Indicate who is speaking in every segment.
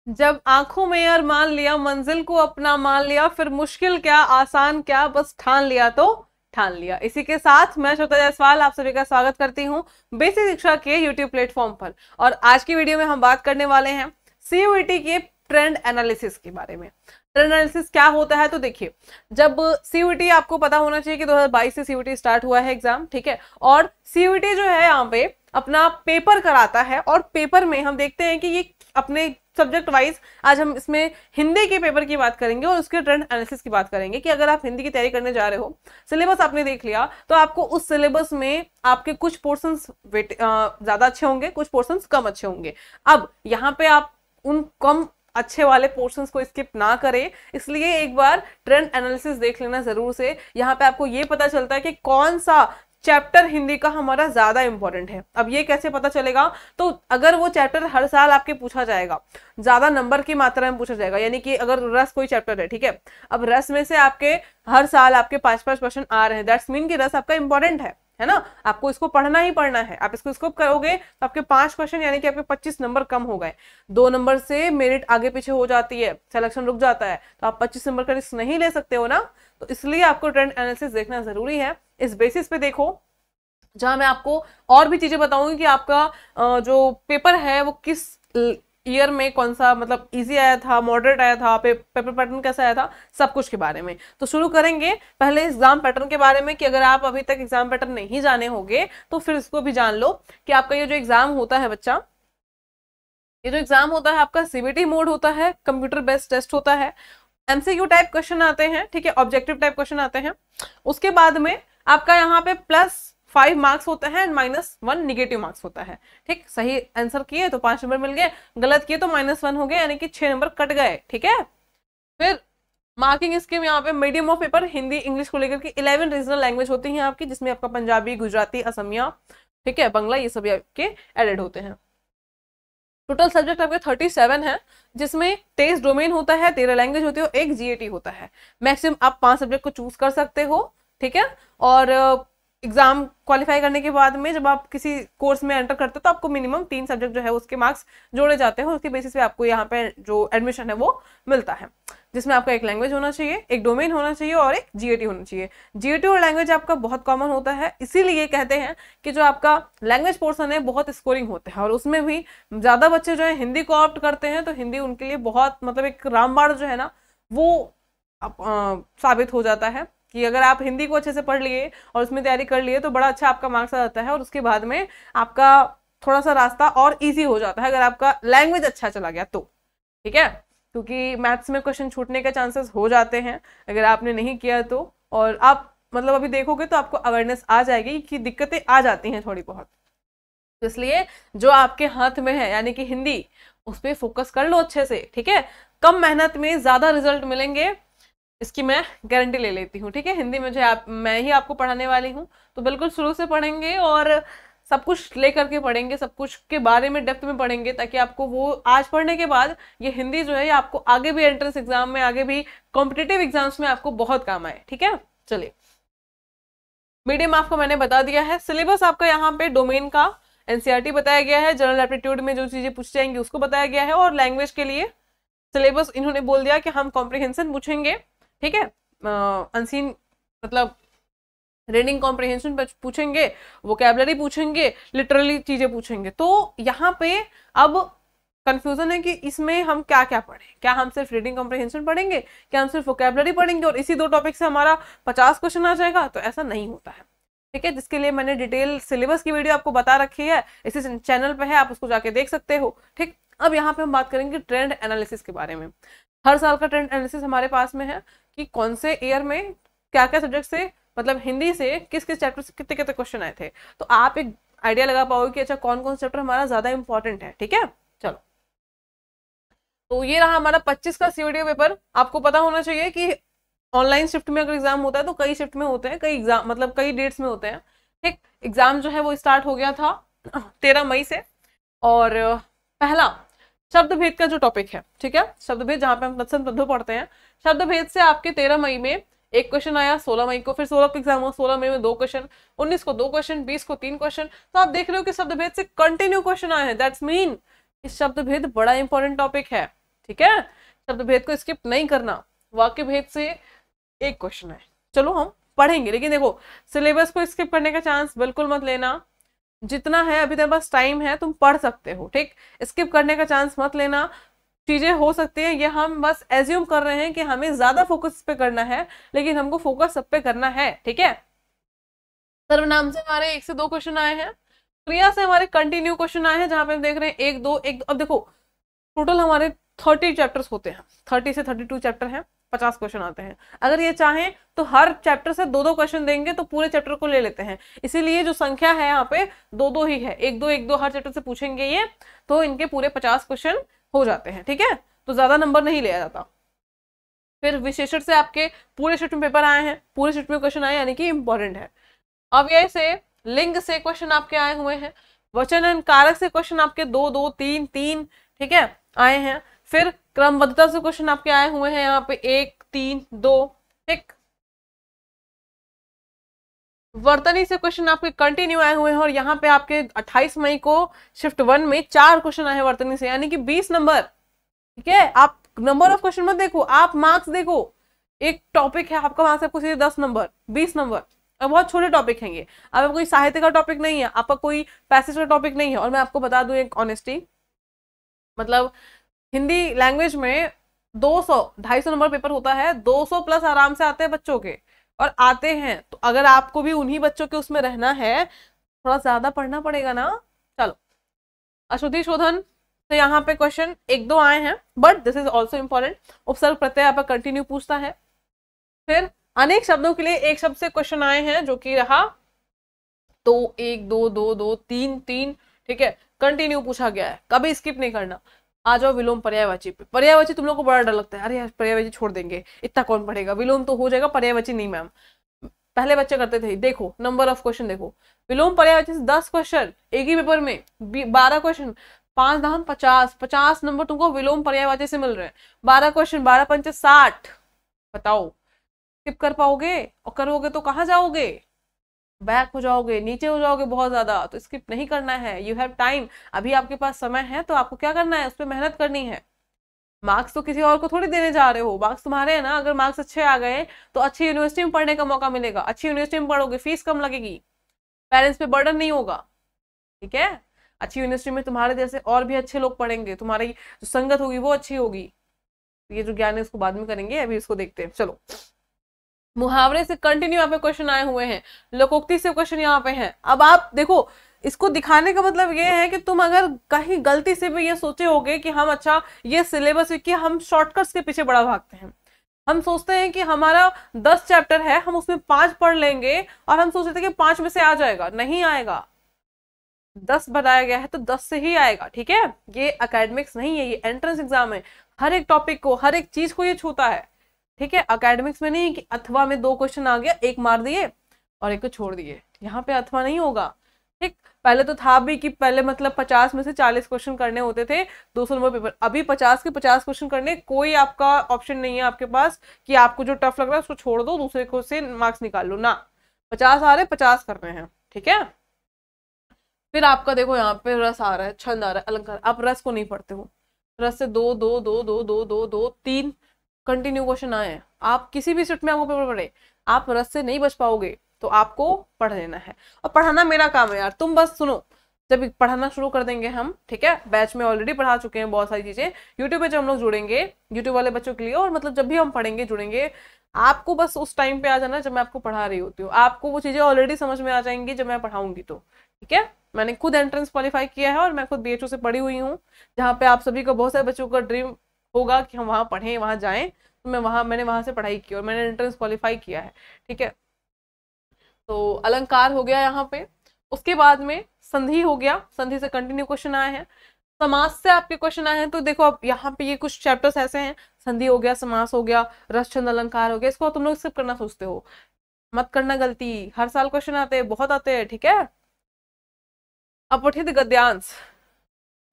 Speaker 1: जब आंखों में यार मान लिया, मंजिल को अपना मान लिया, फिर मुश्किल क्या आसान क्या, बस ठान लिया तो ठान लिया। इसी के साथ मैं श्वेता जायसवाल आप सभी का स्वागत करती हूँ बेसिक शिक्षा के यूट्यूब प्लेटफॉर्म पर। और आज की वीडियो में हम बात करने वाले हैं सीयूईटी के ट्रेंड एनालिसिस के बारे में। ट्रेंड एनालिसिस क्या होता है, तो देखिए, जब सीयूईटी, आपको पता होना चाहिए कि 2022 से सीयूईटी स्टार्ट हुआ है एग्जाम, ठीक है। और सीयूईटी जो है यहाँ पे अपना पेपर कराता है, और पेपर में हम देखते हैं कि ये अपने सब्जेक्ट वाइज, आज हम इसमें हिंदी के पेपर की बात करेंगे और उसके ट्रेंड एनालिसिस की बात करेंगे कि अगर आप हिंदी की तैयारी करने जा रहे हो, सिलेबस आपने देख लिया, तो आपको उस सिलेबस में आपके कुछ पोर्शंस ज्यादा अच्छे होंगे, कुछ पोर्शंस कम अच्छे होंगे। अब यहाँ पे आप उन कम अच्छे वाले पोर्शंस को स्किप ना करें, इसलिए एक बार ट्रेंड एनालिसिस देख लेना जरूर से। यहाँ पे आपको ये पता चलता है कि कौन सा चैप्टर हिंदी का हमारा ज्यादा इंपॉर्टेंट है। अब ये कैसे पता चलेगा, तो अगर वो चैप्टर हर साल आपके पूछा जाएगा, ज्यादा नंबर की मात्रा में पूछा जाएगा, यानी कि अगर रस कोई चैप्टर है, ठीक है, अब रस में से आपके हर साल आपके 5-5 क्वेश्चन आ रहे हैं, दैट्स मीन कि रस आपका इंपॉर्टेंट है ना, आपको इसको पढ़ना ही पढ़ना है। आप इसको स्कोप करोगे तो आपके 5 क्वेश्चन यानी कि आपके 25 नंबर कम हो गए। 2 नंबर से मेरिट आगे पीछे हो जाती है, सिलेक्शन रुक जाता है, तो आप 25 नंबर का रिस्क नहीं ले सकते हो ना। तो इसलिए आपको ट्रेंड एनालिसिस देखना जरूरी है। इस बेसिस पे देखो, जहां मैं आपको और भी चीजें बताऊंगी कि आपका जो पेपर है वो किस ईयर में कौन सा, मतलब इजी आया था, मॉडरेट आया था, पेपर पैटर्न कैसा आया था, सब कुछ के बारे में। तो शुरू करेंगे पहले एग्जाम पैटर्न के बारे में, कि अगर आप अभी तक एग्जाम पैटर्न नहीं जाने होंगे तो फिर इसको भी जान लो कि आपका ये जो एग्जाम होता है बच्चा, ये जो एग्जाम होता है आपका सीबीटी मोड होता है, कंप्यूटर बेस्ड टेस्ट होता है, एमसीक्यू टाइप क्वेश्चन आते हैं, ठीक है, ऑब्जेक्टिव टाइप क्वेश्चन आते हैं। उसके बाद में आपका यहाँ पे +5 मार्क्स होता है एंड -1 निगेटिव मार्क्स होता है। ठीक, सही आंसर किए तो 5 नंबर मिल गए, गलत किए तो -1 हो गए, यानी कि 6 नंबर कट गए, ठीक है। फिर मार्किंग स्कीम यहाँ पे medium of paper Hindi English को लेकर के 11 रीजनल लैंग्वेज होती हैं आपकी, जिसमें आपका पंजाबी, गुजराती, असमिया, ठीक है, बंगला, ये सभी आपके एडेड होते हैं। टोटल सब्जेक्ट आपके 37 है, जिसमें 23 डोमेन होता है, 13 लैंग्वेज होती है और 1 जीएटी होता है। मैक्सिमम आप 5 सब्जेक्ट को चूज कर सकते हो, ठीक है। और एग्जाम क्वालिफाई करने के बाद में जब आप किसी कोर्स में एंटर करते हो तो आपको मिनिमम 3 सब्जेक्ट जो है उसके मार्क्स जोड़े जाते हैं, उसके बेसिस पे आपको यहाँ पे जो एडमिशन है वो मिलता है, जिसमें आपका 1 लैंग्वेज होना चाहिए, 1 डोमेन होना चाहिए और 1 जीएटी होना चाहिए। जीएटी और लैंग्वेज आपका बहुत कॉमन होता है, इसीलिए कहते हैं कि जो आपका लैंग्वेज पोर्सन है बहुत स्कोरिंग होता है, और उसमें भी ज्यादा बच्चे जो है हिंदी को ऑप्ट करते हैं, तो हिंदी उनके लिए बहुत, मतलब एक रामबाण जो है ना वो साबित हो जाता है कि अगर आप हिंदी को अच्छे से पढ़ लिए और उसमें तैयारी कर लिए तो बड़ा अच्छा आपका मार्क्स आ जाता है, और उसके बाद में आपका थोड़ा सा रास्ता और इजी हो जाता है अगर आपका लैंग्वेज अच्छा चला गया तो, ठीक है। क्योंकि मैथ्स में क्वेश्चन छूटने के चांसेस हो जाते हैं अगर आपने नहीं किया तो, और आप मतलब अभी देखोगे तो आपको अवेयरनेस आ जाएगी कि दिक्कतें आ जाती हैं थोड़ी बहुत। तो इसलिए जो आपके हाथ में है यानी कि हिंदी, उस पर फोकस कर लो अच्छे से, ठीक है। कम मेहनत में ज्यादा रिजल्ट मिलेंगे, इसकी मैं गारंटी ले लेती हूँ, ठीक है। हिंदी मुझे मैं ही आपको पढ़ाने वाली हूँ, तो बिल्कुल शुरू से पढ़ेंगे और सब कुछ लेकर के पढ़ेंगे, सब कुछ के बारे में डेप्थ में पढ़ेंगे, ताकि आपको वो आज पढ़ने के बाद ये हिंदी जो है आपको आगे भी एंट्रेंस एग्जाम में, आगे भी कॉम्पिटेटिव एग्जाम्स में आपको बहुत काम आए, ठीक है। चलिए, मीडियम आपको मैंने बता दिया है, सिलेबस आपका यहाँ पे डोमेन का एनसीईआरटी बताया गया है, जनरल एप्टीट्यूड में जो चीजें पूछ जाएंगी उसको बताया गया है, और लैंग्वेज के लिए सिलेबस इन्होंने बोल दिया कि हम कॉम्प्रिहेंशन पूछेंगे, ठीक है, अनसीन मतलब रीडिंग कॉम्प्रिहेंशन पूछेंगे, वोकैबुलरी पूछेंगे, लिटरली चीजें पूछेंगे। तो यहाँ पे अब कंफ्यूजन है कि इसमें हम क्या क्या पढ़ें, क्या हम सिर्फ रीडिंग कॉम्प्रिहेंशन पढ़ेंगे, क्या हम सिर्फ वोकैबुलरी पढ़ेंगे और इसी 2 टॉपिक से हमारा 50 क्वेश्चन आ जाएगा, तो ऐसा नहीं होता है, ठीक है। जिसके लिए मैंने डिटेल सिलेबस की वीडियो आपको बता रखी है, इसी चैनल पे है, आप उसको जाके देख सकते हो, ठीक। अब यहाँ पे हम बात करेंगे ट्रेंड एनालिसिस के बारे में। हर साल का ट्रेंड एनालिसिस हमारे पास में है कि कौन से ईयर में क्या क्या सब्जेक्ट से, मतलब हिंदी से किस किस चैप्टर से कितने कितने क्वेश्चन आए थे, तो आप एक आइडिया लगा पाओगे कि अच्छा कौन कौन सा चैप्टर हमारा ज्यादा इंपॉर्टेंट है, ठीक है। चलो, तो ये रहा हमारा 25 का सीओडी पेपर। आपको पता होना चाहिए कि ऑनलाइन शिफ्ट में अगर एग्जाम होता है तो कई शिफ्ट में होते हैं, कई एग्जाम मतलब कई डेट्स में होते हैं, ठीक। एग्जाम जो है वो स्टार्ट हो गया था 13 मई से, और पहला शब्द भेद का जो टॉपिक है, ठीक है, शब्द भेद जहां पे हम तत्सम तद्भव पढ़ते हैं, शब्द भेद से आपके 13 मई में 1 क्वेश्चन आया, 16 मई को, फिर 16 को एग्जाम हुआ, 16 मई में 2 क्वेश्चन, 19 को 2 क्वेश्चन, 20 को 3 क्वेश्चन। तो आप देख रहे हो कि शब्द भेद से कंटिन्यू क्वेश्चन आए हैं, दैट्स मीन इस शब्द भेद बड़ा इंपॉर्टेंट टॉपिक है, ठीक है, शब्द भेद को स्किप नहीं करना, वाक्य भेद से एक क्वेश्चन है। चलो हम पढ़ेंगे, लेकिन देखो सिलेबस को स्किप करने का चांस बिल्कुल मत लेना, जितना है अभी तेरे पास टाइम है तुम पढ़ सकते हो, ठीक, स्किप करने का चांस मत लेना। चीजें हो सकती है, ये हम बस एज्यूम कर रहे हैं कि हमें ज्यादा फोकस पे करना है, लेकिन हमको फोकस सब पे करना है, ठीक है। सर्वनाम से हमारे 1 से 2 क्वेश्चन आए हैं, क्रिया से हमारे कंटिन्यू क्वेश्चन आए हैं, जहां पे हम देख रहे हैं 1 2 1 2। अब देखो टोटल हमारे 30 चैप्टर्स होते हैं, 30 से 32 चैप्टर हैं, 50 क्वेश्चन आते हैं। अगर ये चाहें तो हर चैप्टर से 2 2 क्वेश्चन देंगे तो पूरे चैप्टर को ले लेते हैं, इसीलिए जो संख्या है यहाँ पे 2 2 ही है, 1 2 1 2 हर चैप्टर से पूछेंगे ये, तो इनके पूरे 50 क्वेश्चन हो जाते हैं, ठीक है, तो ज्यादा नंबर नहीं लिया जाता। फिर विशेषण से आपके पूरे शिफ्ट में पेपर आए हैं, पूरे शिफ्ट में क्वेश्चन आए, यानी कि इंपॉर्टेंट है। अव्यय से, लिंग से क्वेश्चन आपके आए हुए हैं, वचन एंड कारक से क्वेश्चन आपके 2 2 3 3, ठीक है, आए हैं। फिर क्रमबद्धता से क्वेश्चन आपके आए हुए हैं यहाँ पे 1 3 2, ठीक। वर्तनी से क्वेश्चन आपके कंटिन्यू आए हुए हैं, और यहाँ पे आपके 28 मई को शिफ्ट 1 में 4 क्वेश्चन आए हैं वर्तनी से, यानी कि 20 नंबर, ठीक है। आप नंबर ऑफ क्वेश्चन मत देखो, आप मार्क्स देखो। एक टॉपिक है आपका, वहां से आपको सीधे 10 नंबर 20 नंबर, और बहुत छोटे टॉपिक हैं ये, आपका कोई साहित्य का टॉपिक नहीं है, आपका कोई पैसेज का टॉपिक नहीं है। और मैं आपको बता दूं एक ऑनेस्टी, मतलब हिंदी लैंग्वेज में 200 250 नंबर पेपर होता है, 200 प्लस आराम से आते हैं बच्चों के, और आते हैं तो अगर आपको भी उन्हीं बच्चों के उसमें रहना है, थोड़ा ज्यादा पढ़ना पड़ेगा ना। चलो, अशुद्धि शोधन तो यहाँ पे क्वेश्चन 1 2 आए हैं, but this is also important. उपसर्ग प्रत्यय आपका कंटिन्यू पूछता है। फिर अनेक शब्दों के लिए एक शब्द से क्वेश्चन आए हैं, जो कि रहा तो 1 2 2 2 3 3, ठीक है, कंटिन्यू पूछा गया है, कभी स्किप नहीं करना। आ जाओ विलोम पर्यायवाची पे। पर्यायवाची तुम लोग को बड़ा डर लगता है, अरे यार पर्यायवाची छोड़ देंगे, इतना कौन पढ़ेगा, विलोम तो हो जाएगा, पर्यायवाची नहीं मैम। पहले बच्चे करते थे, देखो नंबर ऑफ क्वेश्चन देखो, विलोम पर्यायवाची से 10 क्वेश्चन एक ही पेपर में, 12 क्वेश्चन, 5 दान 50, 50 नंबर तुमको विलोम पर्यायवाची से मिल रहे हैं। 12 क्वेश्चन, 12 पंचे 60, बताओ स्किप कर पाओगे? और करोगे तो कहाँ जाओगे, बैक हो जाओगे, नीचे हो जाओगे बहुत ज्यादा, तो स्किप नहीं करना है। यू हैव टाइम, अभी आपके पास समय है, तो आपको क्या करना है, उस पर मेहनत करनी है। मार्क्स तो किसी और को थोड़ी देने जा रहे हो, मार्क्स तुम्हारे हैं ना। अगर मार्क्स अच्छे आ गए तो अच्छी यूनिवर्सिटी में पढ़ने का मौका मिलेगा, अच्छी यूनिवर्सिटी में पढ़ोगे, फीस कम लगेगी, पेरेंट्स पे बर्डन नहीं होगा, ठीक है। अच्छी यूनिवर्सिटी में तुम्हारे जैसे और भी अच्छे लोग पढ़ेंगे, तुम्हारी जो संगत होगी वो अच्छी होगी। ये जो ज्ञान है उसको बाद में करेंगे, अभी इसको देखते हैं। चलो, मुहावरे से कंटिन्यू यहाँ पे क्वेश्चन आए हुए हैं, लोकोक्ति से क्वेश्चन यहाँ पे हैं। अब आप देखो, इसको दिखाने का मतलब ये है कि तुम अगर कहीं गलती से भी ये सोचे होगे कि हम अच्छा ये सिलेबस, कि हम शॉर्टकट्स के पीछे बड़ा भागते हैं। हम सोचते हैं कि हमारा 10 चैप्टर है, हम उसमें 5 पढ़ लेंगे, और हम सोचते थे कि 5 में से आ जाएगा, नहीं आएगा। 10 बताया गया है तो 10 से ही आएगा, ठीक है। ये एकेडमिक्स नहीं है, ये एंट्रेंस एग्जाम है, हर एक टॉपिक को, हर एक चीज को ये छूता है, ठीक है। एकेडमिक्स में नहीं कि अथवा में 2 क्वेश्चन आ गया, एक मार दिए और एक को छोड़ दिए, यहाँ पे अथवा नहीं होगा, ठीक। पहले तो था भी कि पहले मतलब 50 में से 40 क्वेश्चन करने होते थे 200 नंबर पेपर, अभी 50 के 50 क्वेश्चन करने, कोई आपका ऑप्शन नहीं है आपके पास कि आपको जो टफ लग रहा है उसको छोड़ दो, दूसरे को से मार्क्स निकाल लो ना। 50 आ रहे, 50 करने हैं, ठीक है। फिर आपका देखो यहाँ पे रस आ रहा है, छंद आ रहा है, अलंकार, आप रस को नहीं पढ़ते हो, रस से 2 2 2 2 2 2 2 3 कंटिन्यू क्वेश्चन आए हैं। आप किसी भी शिफ्ट में आपको पेपर पढ़े, आप रस से नहीं बच पाओगे, तो आपको पढ़ लेना है। और पढ़ाना मेरा काम है यार, तुम बस सुनो, जब पढ़ाना शुरू कर देंगे हम, ठीक है, बैच में ऑलरेडी पढ़ा चुके हैं बहुत सारी चीजें, यूट्यूब पे जब हम लोग जुड़ेंगे, यूट्यूब वाले बच्चों के लिए, और मतलब जब भी हम पढ़ेंगे जुड़ेंगे, आपको बस उस टाइम पे आ जाना जब मैं आपको पढ़ा रही होती हूँ, आपको वो चीजें ऑलरेडी समझ में आ जाएंगी जब मैं पढ़ाऊंगी तो, ठीक है। मैंने खुद एंट्रेंस क्वालिफाई किया है, और मैं खुद बीएचयू से पढ़ी हुई हूँ, जहाँ पे आप सभी को, बहुत सारे बच्चों का ड्रीम होगा कि हम वहाँ पढ़ें, वहाँ जाएं, तो मैंने वहां से पढ़ाई की और मैंने एंट्रेंस क्वालिफाई किया है, ठीक है। तो अलंकार हो गया यहाँ पे, उसके बाद में संधि हो गया, संधि से कंटिन्यू क्वेश्चन आए हैं। समास से आपके क्वेश्चन आए हैं, तो देखो अब यहाँ पे ये कुछ चैप्टर्स ऐसे हैं, संधि हो गया, समास हो गया, रस छंद अलंकार हो गया, इसको तुम लोग स्किप करना सोचते हो, मत करना गलती, हर साल क्वेश्चन आते हैं, बहुत आते हैं, ठीक है। अपठित गद्यांश,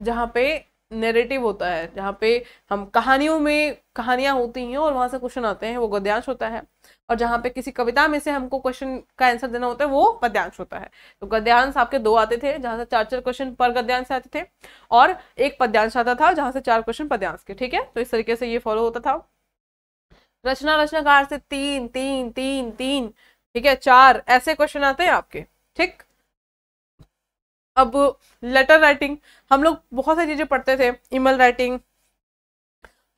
Speaker 1: जहाँ पे नैरेटिव होता है, जहाँ पे हम कहानियों में कहानियां होती हैं और वहां से क्वेश्चन आते हैं, वो गद्यांश होता है। और जहाँ पे किसी कविता में से हमको क्वेश्चन का आंसर देना होता है, वो पद्यांश होता है। तो गद्यांश आपके 2 आते थे, जहां से 4-4 क्वेश्चन पर गद्यांश से आते थे, और एक पद्यांश आता था जहां से 4 क्वेश्चन पद्यांश के। ठीक है, तो इस तरीके से ये फॉलो होता था। रचना रचनाकार से 3 3 3 3, ठीक है, 4 ऐसे क्वेश्चन आते हैं आपके। ठीक, अब लेटर राइटिंग, हम लोग बहुत सारी चीजें पढ़ते थे, email writing,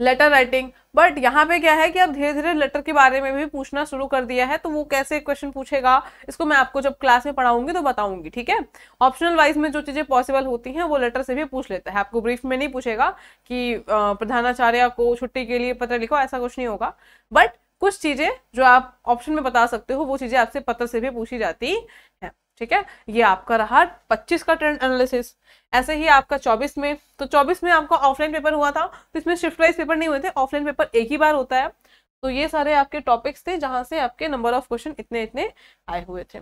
Speaker 1: letter writing, but यहाँ पे क्या है कि अब धीरे धीरे लेटर के बारे में भी पूछना शुरू कर दिया है। तो वो कैसे क्वेश्चन पूछेगा, इसको मैं आपको जब क्लास में पढ़ाऊंगी तो बताऊंगी। ठीक है, ऑप्शनल वाइज में जो चीजें पॉसिबल होती हैं वो लेटर से भी पूछ लेता है। आपको ब्रीफ में नहीं पूछेगा कि प्रधानाचार्य को छुट्टी के लिए पत्र लिखो, ऐसा कुछ नहीं होगा। बट कुछ चीजें जो आप ऑप्शन में बता सकते हो, वो चीजें आपसे पत्र से भी पूछी जाती है। ठीक है, ये आपका रहा 25 का ट्रेंड एनालिसिस। ऐसे ही आपका 24 में, तो 24 में आपका ऑफलाइन पेपर हुआ था, तो इसमें शिफ्ट वाइज पेपर नहीं हुए थे, ऑफलाइन पेपर एक ही बार होता है। तो ये सारे आपके टॉपिक्स थे जहां से आपके नंबर ऑफ क्वेश्चन इतने इतने आए हुए थे।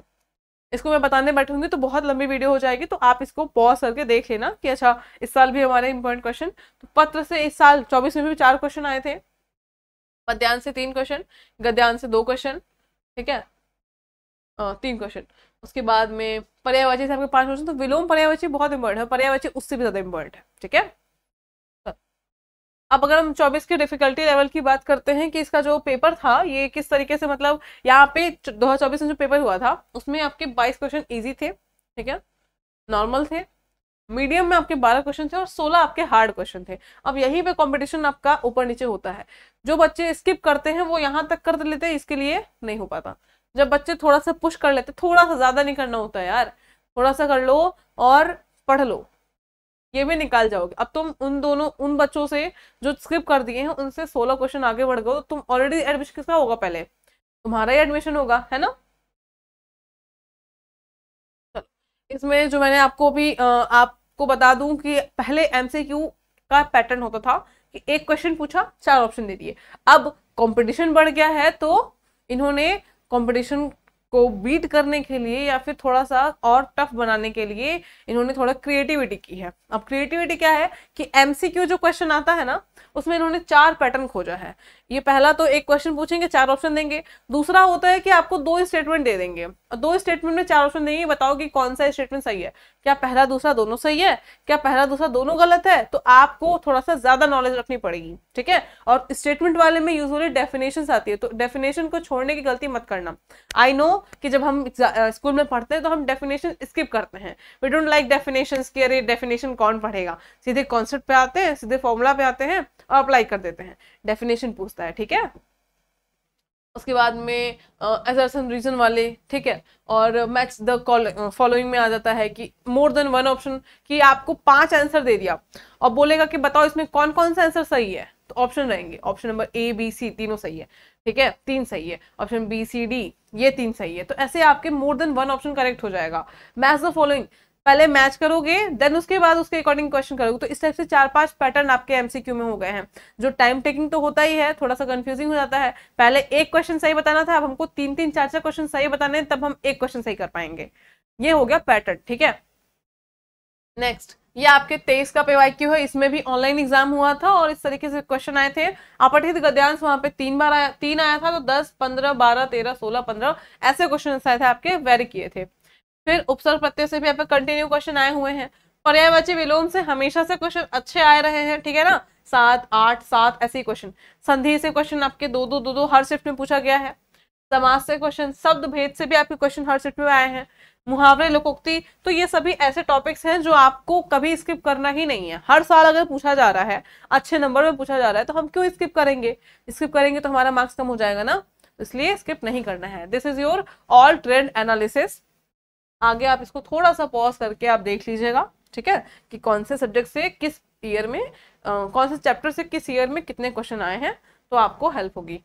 Speaker 1: इसको मैं बताने बैठूंगी तो बहुत लंबी वीडियो हो जाएगी, तो आप इसको पॉज करके देख लेना कि अच्छा इस साल भी हमारे इंपॉर्टेंट क्वेश्चन। तो पत्र से इस साल 24 में भी 4 क्वेश्चन आए थे, पद्यांश से 3 क्वेश्चन, गद्यांश से 2 क्वेश्चन, ठीक है, 3 क्वेश्चन। उसके बाद में पर्यायवाची से आपके 5 क्वेश्चन। तो विलोम पर्यायवाची बहुत इंपॉर्टेंट है, पर्यायवाची उससे भी ज्यादा इंपॉर्टेंट है। ठीक है, अब अगर हम 24 के डिफिकल्टी लेवल की बात करते हैं कि इसका जो पेपर था ये किस तरीके से, मतलब यहाँ पे 2024 में जो पेपर हुआ था उसमें आपके 22 क्वेश्चन इजी थे, ठीक है, नॉर्मल थे, मीडियम में आपके 12 क्वेश्चन थे और 16 आपके हार्ड क्वेश्चन थे। अब यहीं पे कंपटीशन आपका ऊपर नीचे होता है। जो बच्चे स्किप करते हैं वो यहाँ तक कर लेते हैं, इसके लिए नहीं हो पाता। जब बच्चे थोड़ा सा पुश कर लेते, थोड़ा सा, ज्यादा नहीं करना होता यार, थोड़ा सा कर लो और पढ़ लो, ये भी निकाल जाओगे। अब तुम उन बच्चों से जो स्किप कर दिए हैं उनसे 16 क्वेश्चन आगे बढ़ गए, तो तुम ऑलरेडी एडमिशन किसका होगा, पहले तुम्हारा ही एडमिशन होगा, है ना। इसमें जो मैंने आपको भी आपको बता दूं कि पहले एमसीक्यू का पैटर्न होता था कि एक क्वेश्चन पूछा, 4 ऑप्शन दे दिए। अब कंपटीशन बढ़ गया है, तो इन्होंने कंपटीशन को बीट करने के लिए या फिर थोड़ा सा और टफ बनाने के लिए इन्होंने थोड़ा क्रिएटिविटी की है। अब क्रिएटिविटी क्या है कि एमसीक्यू जो क्वेश्चन आता है ना, उसमें इन्होंने 4 पैटर्न खोजा है। ये पहला तो एक क्वेश्चन पूछेंगे, 4 ऑप्शन देंगे। दूसरा होता है कि आपको 2 स्टेटमेंट दे देंगे और 2 स्टेटमेंट में 4 ऑप्शन देंगे, बताओ कि कौन सा स्टेटमेंट सही है, क्या पहला दूसरा दोनों सही है, क्या पहला दूसरा दोनों गलत है। तो आपको थोड़ा सा ज्यादा नॉलेज रखनी पड़ेगी, ठीक है। और स्टेटमेंट वाले में यूजुअली डेफिनेशन आती है, तो डेफिनेशन को छोड़ने की गलती मत करना। आई नो कि जब हम स्कूल में पढ़ते हैं तो हम डेफिनेशन स्किप करते हैं, वी डोंट लाइक डेफिनेशन की, अरे डेफिनेशन कौन पढ़ेगा, सीधे कॉन्सेप्ट पे आते हैं, सीधे फॉर्मूला पे आते हैं और अप्लाई कर देते हैं। डेफिनेशन पूछता है, ठीक है। उसके बाद में असर्शन रीजन वाले, ठीक है, और मैच द फॉलोइंग में आ जाता है कि मोर देन वन ऑप्शन, कि आपको 5 आंसर दे दिया और बोलेगा कि बताओ इसमें कौन कौन सा आंसर सही है। तो ऑप्शन रहेंगे, option number A B C तीनों सही है, ठीक है, 3 सही है, ऑप्शन बी सी डी ये 3 सही है। तो ऐसे आपके more than one option correct हो जाएगा। मैच द फॉलोइंग, पहले मैच करोगे देन उसके बाद उसके अकॉर्डिंग क्वेश्चन करोगे। तो इस टाइप से 4-5 पैटर्न आपके एमसीक्यू में हो गए हैं। जो टाइम टेकिंग तो होता ही है, थोड़ा सा कंफ्यूजिंग हो जाता है। पहले एक क्वेश्चन सही बताना था, अब हमको 3-3 4-4 क्वेश्चन सही बताने हैं, तब हम एक क्वेश्चन सही कर पाएंगे। ये हो गया पैटर्न, ठीक है। नेक्स्ट, ये आपके 23 का PYQ है, इसमें भी ऑनलाइन एग्जाम हुआ था और इस तरीके से क्वेश्चन आए थे। अपठित गद्यांश वहां पे 3 बार आया, 3 आया था, तो 10 15 12 13 16 15 ऐसे क्वेश्चन आए थे, आपके वेरी किए थे। फिर उपसर्ग प्रत्यय से भी आपके कंटिन्यू क्वेश्चन आए हुए हैं। पर्यायवाची विलोम से हमेशा से क्वेश्चन अच्छे आए रहे हैं, ठीक है ना, 7 8 7 ऐसे क्वेश्चन। संधि से क्वेश्चन आपके 2-2 हर शिफ्ट में पूछा गया है। समास से क्वेश्चन, शब्द भेद से भी आपके क्वेश्चन हर शिफ्ट में आए हैं। मुहावरे, लोकोक्ति, तो ये सभी ऐसे टॉपिक्स हैं जो आपको कभी स्किप करना ही नहीं है। हर साल अगर पूछा जा रहा है, अच्छे नंबर में पूछा जा रहा है, तो हम क्यों स्किप करेंगे। स्किप करेंगे तो हमारा मार्क्स कम हो जाएगा ना, इसलिए स्किप नहीं करना है। This is your all trend analysis. आगे आप इसको थोड़ा सा पॉज करके आप देख लीजिएगा, ठीक है, कि कौन से सब्जेक्ट से किस ईयर में कौन से चैप्टर से किस ईयर में कितने क्वेश्चन आए हैं, तो आपको हेल्प होगी।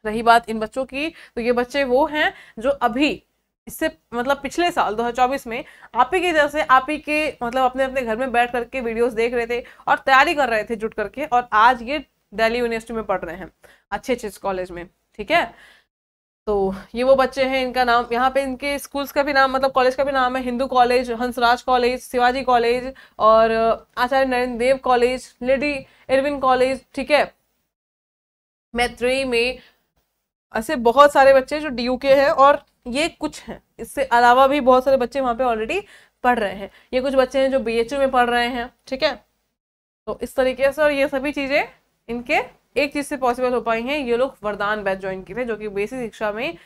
Speaker 1: रही बात इन बच्चों की, तो ये बच्चे वो हैं जो अभी इससे मतलब पिछले साल 2024 में आप ही की तरह से, आप ही के मतलब अपने अपने घर में बैठ करके वीडियोस देख रहे थे और तैयारी कर रहे थे जुट करके, और आज ये दिल्ली यूनिवर्सिटी में पढ़ रहे हैं अच्छे अच्छे कॉलेज में, ठीक है। तो ये वो बच्चे हैं, इनका नाम यहाँ पे, इनके स्कूल्स का भी नाम, मतलब कॉलेज का भी नाम है Hindu college, Hansraj college, Shivaji college, और आचार्य नरेंद्र देव कॉलेज, लेडी इरविन कॉलेज, ठीक है। मैत्रेयी में ऐसे बहुत सारे बच्चे जो DU के हैं, और ये कुछ हैं, इससे अलावा भी बहुत सारे बच्चे वहां पे ऑलरेडी पढ़ रहे हैं। ये कुछ बच्चे हैं जो BHU में पढ़ रहे हैं, ठीक है। तो इस तरीके से, और ये सभी चीजें इनके एक चीज से पॉसिबल हो पाई हैं, ये लोग वरदान बैच ज्वाइन किए थे, जो कि बेसिक शिक्षा में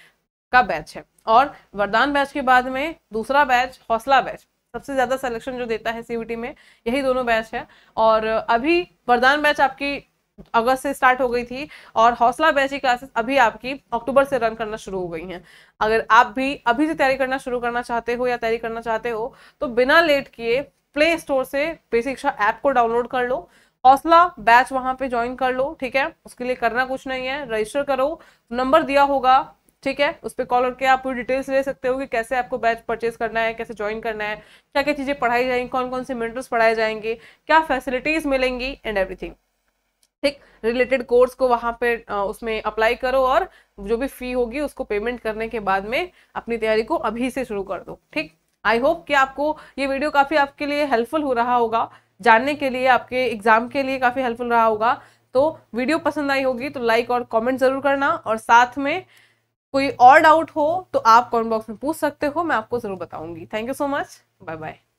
Speaker 1: का बैच है। और वरदान बैच के बाद में दूसरा बैच हौसला बैच, सबसे ज्यादा सिलेक्शन जो देता है CUET में, यही दोनों बैच है। और अभी वरदान बैच आपकी अगस्त से स्टार्ट हो गई थी, और हौसला बैच की क्लासेस अभी आपकी अक्टूबर से रन करना शुरू हो गई हैं। अगर आप भी अभी से तैयारी करना शुरू करना चाहते हो, या तैयारी करना चाहते हो, तो बिना लेट किए प्ले स्टोर से बेसिक शिक्षा ऐप को डाउनलोड कर लो, हौसला बैच वहां पे ज्वाइन कर लो, ठीक है। उसके लिए करना कुछ नहीं है, रजिस्टर करो, नंबर दिया होगा, ठीक है, उस पर कॉल करके आप पूरी डिटेल्स ले सकते हो कि कैसे आपको बैच परचेज करना है, कैसे ज्वाइन करना है, क्या क्या चीजें पढ़ाई जाएंगी, कौन कौन से मेंटर्स पढ़ाए जाएंगे, क्या फैसिलिटीज मिलेंगी, एंड एवरीथिंग, ठीक। रिलेटेड कोर्स को वहां पे उसमें अप्लाई करो, और जो भी फी होगी उसको पेमेंट करने के बाद में अपनी तैयारी को अभी से शुरू कर दो, ठीक। आई होप कि आपको ये वीडियो काफी आपके लिए हेल्पफुल हो रहा होगा, जानने के लिए, आपके एग्जाम के लिए काफी हेल्पफुल रहा होगा। तो वीडियो पसंद आई होगी तो लाइक और कमेंट जरूर करना, और साथ में कोई और डाउट हो तो आप कमेंट बॉक्स में पूछ सकते हो, मैं आपको जरूर बताऊंगी। Thank you so much, bye bye.